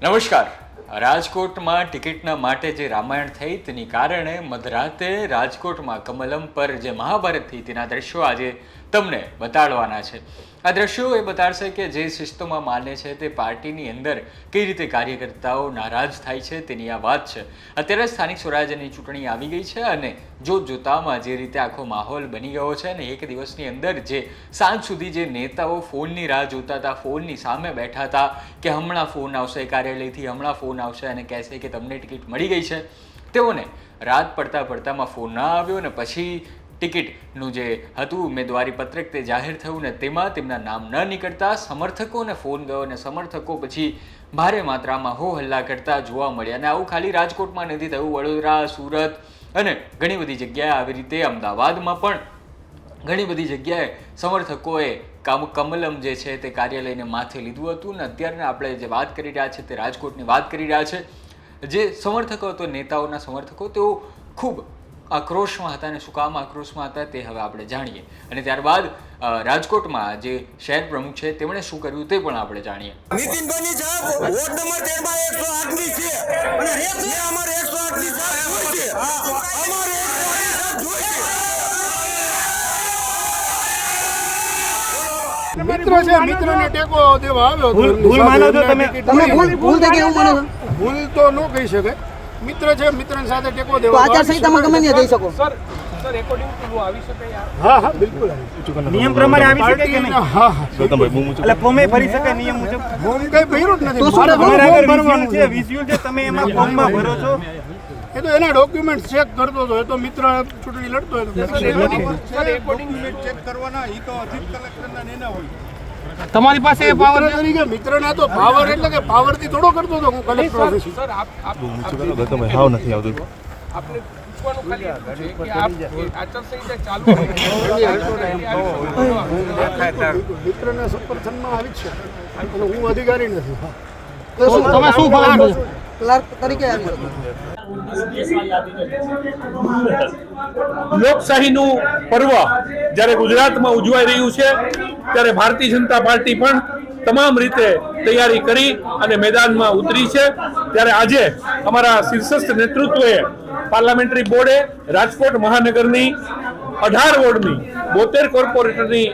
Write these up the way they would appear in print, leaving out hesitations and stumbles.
નમસ્કાર. રાજકોટમાં ટિકિટના માટે જે રામાયણ થઈ તેની કારણે મધરાતે રાજકોટમાં કમલમ પર જે મહાભારત થઈ તેના દ્રશ્યો આજે તમને બતાડવાના છે. આ દ્રશ્યો એ બતાડશે કે જે શિસ્તોમાં માને છે તે પાર્ટીની અંદર કઈ રીતે કાર્યકર્તાઓ નારાજ થાય છે તેની આ વાત છે. અત્યારે સ્થાનિક સ્વરાજ્યની ચૂંટણી આવી ગઈ છે અને જોતામાં જે રીતે આખો માહોલ બની ગયો છે અને એક દિવસની અંદર જે સાંજ સુધી જે નેતાઓ ફોનની રાહ જોતા હતા, ફોનની સામે બેઠા હતા કે હમણાં ફોન આવશે કાર્યાલયથી, હમણાં ફોન આવશે અને કહેશે કે તમને ટિકિટ મળી ગઈ છે, તેઓને રાત પડતામાં ફોન ના આવ્યો અને પછી ટિકિટનું જે હતું ઉમેદવારી પત્રક તે જાહેર થયું ને તેમાં તેમના નામ ન નીકળતા સમર્થકોને ફોન ગયો અને સમર્થકો પછી ભારે માત્રામાં હો હલ્લા કરતા જોવા મળ્યા. અને આવું ખાલી રાજકોટમાં નથી થયું, વડોદરા, સુરત અને ઘણી બધી જગ્યાએ આવી રીતે અમદાવાદમાં પણ ઘણી બધી જગ્યાએ સમર્થકોએ કમલમ જે છે તે કાર્યાલયને માથે લીધું હતું. ને અત્યારે આપણે જે વાત કરી રહ્યા છે તે રાજકોટની વાત કરી રહ્યા છે. જે સમર્થકો હતો, નેતાઓના સમર્થકો, તેઓ ખૂબ આક્રોશમાં હતા અને શું કામ આક્રોશમાં હતા તે હવે આપણે જાણીએ અને ત્યારબાદ રાજકોટમાં જે શહેર પ્રમુખ છે તેમણે શું કર્યું તે પણ આપણે જાણીએ. નીતિનભાઈની સાહેબ વોર્ડ નંબર 13 માં 108 ની છે અને રેત અમારે 108 ની સાહેબ જોઈએ છે. અમારે 108 જોઈએ છે. મિત્ર છે, મિત્રને ટેકો દેવા આવ્યો. ભૂલ માનો છો તમે? ભૂલ થઈ ગઈ એવું માનો છો? ભૂલ તો ન કહી શકાય. મિત્ર છે, મિત્રની સાથે ટેકો દેવા. આચાર સંહિતામાં ગમે ત્યાં જઈ શકો. સર એકોર્ડિંગ ટુ લો આવી શકે યાર? હા બિલકુલ આવી. નિયમ પ્રમાણે આવી શકે કે નહીં? હા એટલે ફોર્મે ભરી શકાય નિયમ મુજબ? ફોર્મ કઈ ભર્યું જ નથી. તો શું મારે તમારા ફોર્મ આગળ ભરવાનું વિઝ્યુઅલ છે, વિઝ્યુઅલ છે, તમે એમાં ફોર્મમાં ભરો છો. એ તો એના ડોક્યુમેન્ટ ચેક કરતો હતો. એ તો મિત્ર ચૂંટણી લડતો હતો. સર એકોર્ડિંગ ચેક કરવાના એ તો અધિક કલેક્ટરના નેના હોય. તમારી પાસે એ પાવર તરીકે મિત્રના તો પાવર એટલે કે પાવર થી થોડો કરતો હતો હું કલેક્ટર ઓફિસ. સર તમે હાવ નથી આવતું. આપણે પૂછવાનું ખાલી એટલું છે કે આપ આચાર સંહિતા ચાલુ મિત્રના સમર્થનમાં આવી જ છે અને હું અધિકારી નથી. તો શું તમે શું ભાવ ક્લાર્ક તરીકે આવી શકો? લોકશાહીનું પર્વ જ્યારે ગુજરાતમાં ઉજવાઈ રહ્યું છે ત્યારે ભારતીય જનતા પાર્ટી પણ તમામ રીતે તૈયારી કરી અને મેદાનમાં ઉતરી છે. ત્યારે આજે અમારા શીર્ષસ્થ નેતૃત્વએ પાર્લામેન્ટરી બોર્ડે રાજકોટ મહાનગરની 18 વોર્ડની 72 કોર્પોરેટરની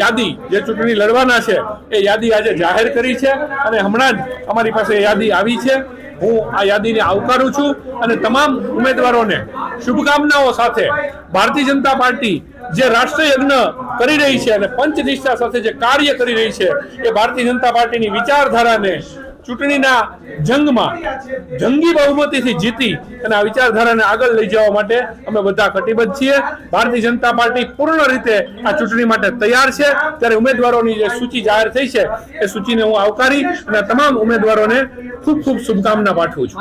યાદી જે ચૂંટણી લડવાના છે એ યાદી આજે જાહેર કરી છે અને હમણાં જ અમારી પાસે યાદી આવી છે. હું આ યાદીને આવકારું છું અને તમામ ઉમેદવારોને શુભકામનાઓ સાથે ભારતીય જનતા પાર્ટી જે રાષ્ટ્રયજ્ઞ કરી રહી છે અને પંચનિષ્ઠા સાથે જે કાર્ય કરી રહી છે એ ભારતીય જનતા પાર્ટીની વિચારધારાને ચૂંટણીના જંગમાં જંગી બહુમતીથી જીતી અને આ વિચારધારાને આગળ લઈ જવા માટે અમે બધા કટિબદ્ધ છીએ. ભારતીય જનતા પાર્ટી પૂર્ણ રીતે આ ચૂંટણી માટે તૈયાર છે. ત્યારે ઉમેદવારોની જે સૂચિ જાહેર થઈ છે એ સૂચિને હું આવકારી અને તમામ ઉમેદવારોને ખૂબ ખૂબ શુભકામના પાઠવું છું.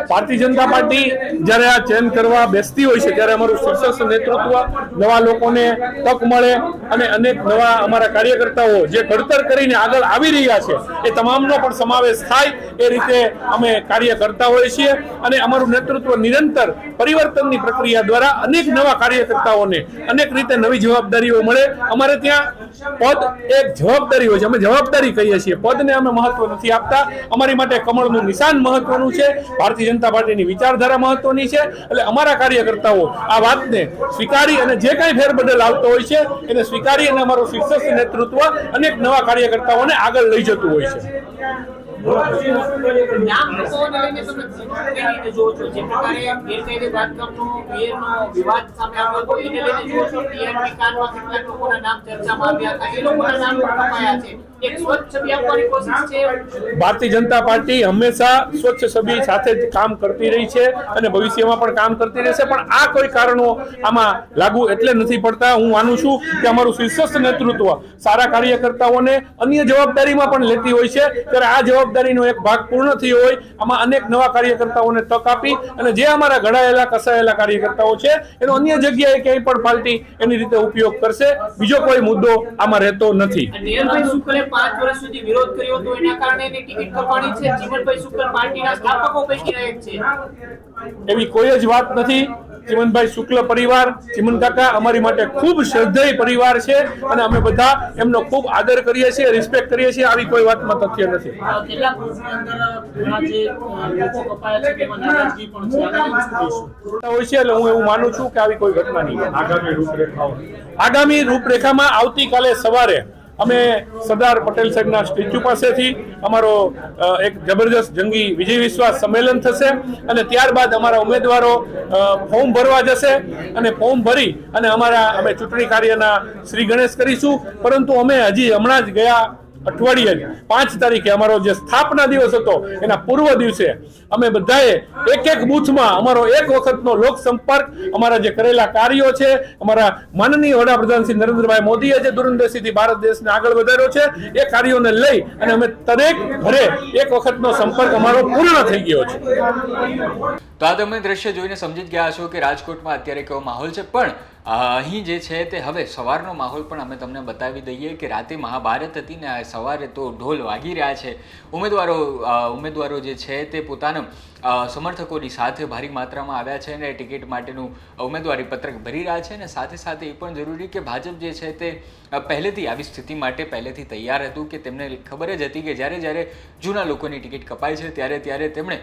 ભારતીય જનતા પાર્ટી જ્યારે આ ચેન્જ કરવા બેસતી હોય છે ત્યારે અમારું શીર્ષસ્થ નેતૃત્વ નવા લોકોને તક મળે અને અનેક નવા અમારા કાર્યકર્તાઓ જે ઘડતર કરીને આગળ આવી રહ્યા છે એ તમામનો પણ સમાવેશ થાય એ રીતે અમે કાર્ય કરતા હોઈએ છીએ અને અમારું નેતૃત્વ નિરંતર પરિવર્તનની પ્રક્રિયા દ્વારા અનેક નવા કાર્યકર્તાઓને અનેક રીતે નવી જવાબદારીઓ મળે. અમારે ત્યાં પદ એક જવાબદારી હોય છે, અમે જવાબદારી કહીએ છીએ, પદને અમે મહત્વ નથી આપતા. અમારી માટે કમળનું નિશાન મહત્વનું છે, ભારતીય જનતા પાર્ટીની વિચારધારા મહત્વની છે. એટલે અમારા કાર્યકર્તાઓ આ વાતને સ્વીકારી અને જે કાંઈ ફેરબદલ આવતો હોય છે એને સ્વીકારી અને અમારું શીર્ષસ્થ નેતૃત્વ અનેક નવા કાર્યકર્તાઓને આગળ લઈ જતું હોય છે. ભારતીય જનતા પાર્ટી હંમેશા સ્વચ્છ છબી સાથે જ કામ કરતી રહી છે અને ભવિષ્યમાં પણ કામ કરતી રહેશે. પણ આ કોઈ કારણો આમાં લાગુ એટલે નથી પડતા. હું માનું છું કે અમારું શીર્ષસ્થ નેતૃત્વ સારા કાર્યકર્તાઓને અન્ય જવાબદારીમાં પણ લેતી હોય છે. ત્યારે આ જવાબદારીનો એક ભાગ પૂર્ણ થયો હોય આમાં અનેક નવા કાર્યકર્તાઓને તક આપી અને જે અમારા ઘડાયેલા કસાયેલા કાર્યકર્તાઓ છે એનો અન્ય જગ્યાએ ક્યાંય પણ પાર્ટી એની રીતે ઉપયોગ કરશે. બીજો કોઈ મુદ્દો આમાં રહેતો નથી. 5 વર્ષ સુધી વિરોધ કર્યો હતું એના કારણે એની ટિકિટ કપાણી છે. ચિમનભાઈ શુક્લ પાર્ટીના સ્થાપકો પૈકી એક છે. એવી કોઈ જ વાત નથી. ચિમનભાઈ શુક્લ પરિવાર, ચિમન કાકા અમારી માટે ખૂબ શ્રદ્ધેય પરિવાર છે અને અમે બધા એમનો ખૂબ આદર કરીએ છીએ, રિસ્પેક્ટ કરીએ છીએ. આવી કોઈ વાતમાં તથ્ય નથી. કેટલાક વર્ષની અંદર ઘણા જે લોકો કપાયા છે તેમાં નારાજગી પણ છે. આનાથી શું કહીશું? હોય છે એટલે હું એવું માનું છું કે આવી કોઈ ઘટના નહીં. આગામી રૂપરેખામાં આવતીકાલે સવારે અમે સરદાર પટેલ સાહેબના સ્ટેચ્યુ પાસેથી અમારો એક જબરજસ્ત જંગી વિજય વિશ્વાસ સંમેલન થશે અને ત્યારબાદ અમારા ઉમેદવારો ફોર્મ ભરવા જશે અને ફોર્મ ભરી અને અમે ચૂંટણી કાર્યના શ્રી ગણેશ કરીશું. પરંતુ અમે હજી હમણાં જ ગયા અઠવાડિયે 5 તારીખે અમારો જે સ્થાપના દિવસ હતો એના પૂર્વ દિવસે અમે બધાએ એક બૂથમાં અમારો એક વખતનો લોક સંપર્ક, અમારા જે કરેલા કાર્યો છે, અમારા માનનીય વડાપ્રધાન શ્રી નરેન્દ્રભાઈ મોદીએ જે દૂરંદેશીથી ભારત દેશને આગળ વધાર્યો છે એ કાર્યોને લઈ અને અમે દરેક ઘરે એક વખતનો સંપર્ક અમારો પૂર્ણ થઈ ગયો છે. તો આ તમે દ્રશ્ય જોઈને સમજી જ ગયા છો કે રાજકોટમાં અત્યારે કેવો માહોલ છે. પણ અહીં જે છે તે હવે સવારનો માહોલ પણ અમે તમને બતાવી દઈએ કે રાતે મહાભારત હતી ને સવારે તો ઢોલ વાગી રહ્યા છે. ઉમેદવારો જે છે તે પોતાના સમર્થકોની સાથે ભારી માત્રામાં આવ્યા છે અને ટિકિટ માટેનું ઉમેદવારી પત્રક ભરી રહ્યા છે. અને સાથે સાથે એ પણ જરૂરી કે ભાજપ જે છે તે પહેલેથી આવી સ્થિતિ માટે પહેલેથી તૈયાર હતું કે તેમને ખબર જ હતી કે જ્યારે જૂના લોકોની ટિકિટ કપાય છે ત્યારે તેમણે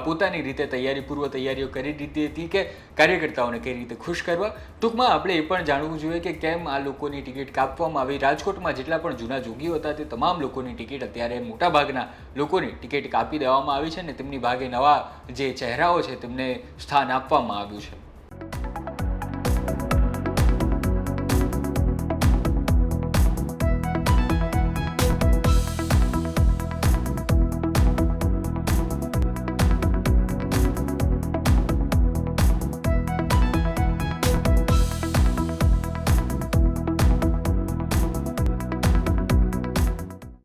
પોતાની રીતે પૂર્વ તૈયારીઓ કરી દીધી હતી કે કાર્યકર્તાઓને કઈ રીતે ખુશ કરવા. ટૂંકમાં આપણે એ પણ જાણવું જોઈએ કે કેમ આ લોકોની ટિકિટ કાપવામાં આવી. રાજકોટમાં જેટલા પણ જૂના જોગીઓ હતા તે તમામ લોકોની ટિકિટ અત્યારે મોટાભાગના લોકોની ટિકિટ કાપી દેવામાં આવી છે અને તેમની ભાગે નવા જે ચહેરાઓ છે તેમને સ્થાન આપવામાં આવ્યું છે.